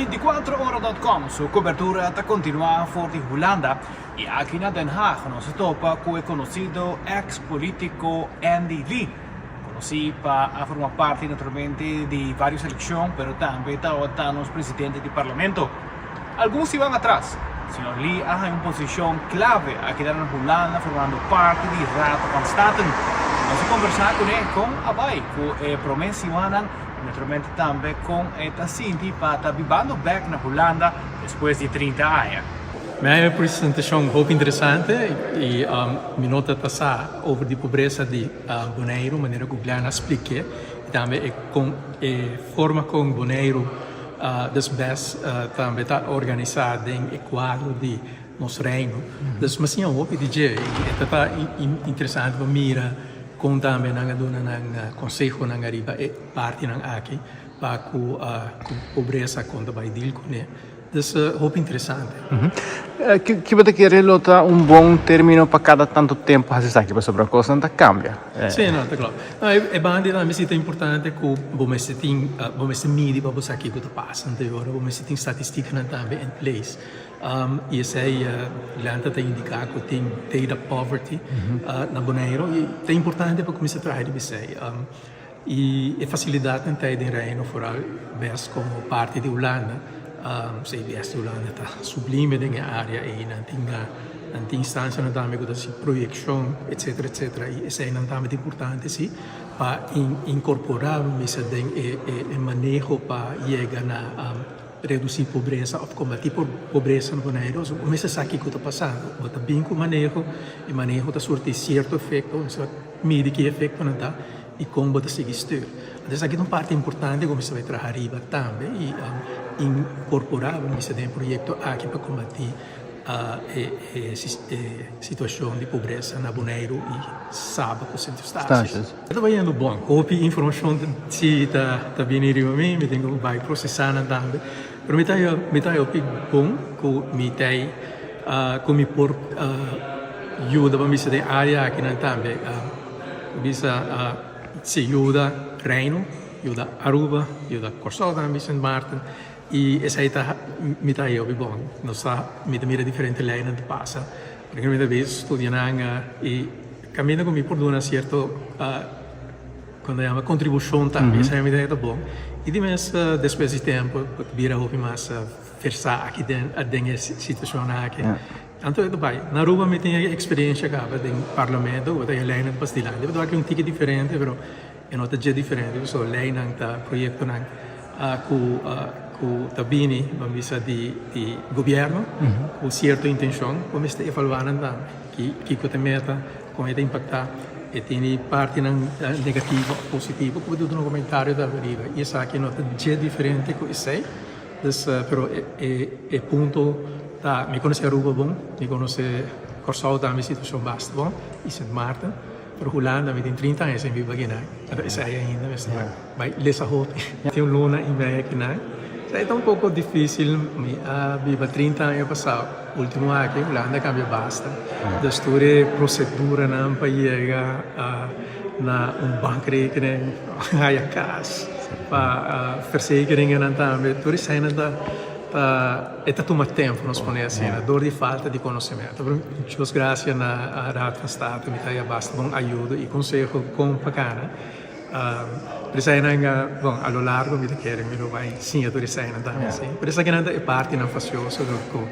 24ora.com, sua cobertura está continuando por Holanda. E aqui na Den Haag nos topa com o conhecido ex-político Andy Lee. Conhecido para formar parte naturalmente de várias eleições, mas também está nos presidente do parlamento. Alguns se vão atrás. O senhor Lee ha uma posição clave aqui na Holanda, formando parte do Raad van State. Vamos conversar com ele, com Abai, com a promessa humana, naturalmente também com a Cindy, para estar vivendo back na Holanda depois de 30 anos. Minha apresentação muito interessante e me nota passar over a pobreza de Bonaire, maneira que o Glenn explica, e também com a forma como Bonaire das BES também está organizada em quadro de nosso reino. Das mas sim, eu DJ, está interessante para mira com também na dona na conselho na arriba e parte na aqui para com pobreza quando vai deal com ele. Das muito interessante. Que você querer lotar bom termino para cada tanto tempo a se que sobre a coisa não cambia. Sim, não, tá claro. É bande também é importante que você tem mídia para você aqui que está passando agora, você tem estatística também em place. E essa aí Lanta tem indicado que tem data poverty na Bonaire e é importante para começar a trabalhar de você. E a facilidade em ter reino fora best como parte de Holanda. Se il resto dell'anno è sublime nella area e non ti instanza non dammi questa proiezione eccetera eccetera e se non dammi importante sì per incorporare il manejo per llegar a ridurre pobreza o combattere pobreza in Bonaire come si sa che cosa sta passando ma também com o manejo da sorte certo effetto mede che effetto non dà e come da seguir styr. Adesso aqui uma parte importante como se vai trabalhar arriba também e incorporar um projeto aqui para combater a situação de pobreza na Bonaire e sabe que você está. Está indo bom. Copy informação se está bem arriba a mim, me tenho vai processar também. Pero me tá eu bom com me tem como por ajuda para me se de área aqui também. Bisa se ajuda Reino, ajuda Aruba, ajuda Corsada, Sint Maarten e essa aí tá me tá eu bom. Nós está me da mira diferente lei de passa. Porque me da vez estudando e caminhando comigo por uma certo quando chama contribuição também, essa aí me dá bom. E depois depois de tempo vira o mais versar aqui dentro situação aqui. Então, na Aruba me tem experiência acaba no parlamento, eu tenho lei na pastilha. Eu dou aqui ticket diferente, mas é nota já diferente. Eu sou lei na projeto na com tabini, vamos dizer de governo, com certa intenção, como está evaluando também, que tem meta, como é impactar, e tem parte negativa, positiva, como tudo no comentário da veriga. E essa aqui nota já diferente com isso aí, mas é ponto. Mi conosce Aruba bom, mi conosce Corsau da mi situação basta bom, e Sint Maarten, per Holanda mi tem 30 anos em viva aqui, então isso aí ainda, mas lesa hot, tem luna em meio aqui, é um pouco difícil, viva 30 anos passado, último ano aqui, Holanda cambia basta, da história procedura não para chegar na bankrekening, a casa, para verzekeringen também, tudo isso ainda é tanto mais tempo nos põe assim, a dor de falta de conhecimento. Muitas graças na Raad van State, me dá bastante bom ajuda e conselho com bacana. Por isso aí bom, a lo largo me querem me vai sim a isso aí também assim. Por isso que nada é parte não facioso do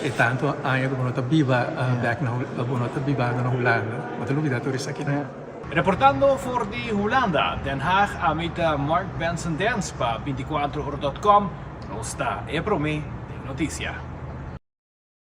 e tanto aí como nota viva back na nota viva na Holanda. Mas não vida por isso aqui né. Reportando voor de Holanda, Den Haag, amita Mark Benson Dance para 24ora.com. Não está, é para mim, tem notícia.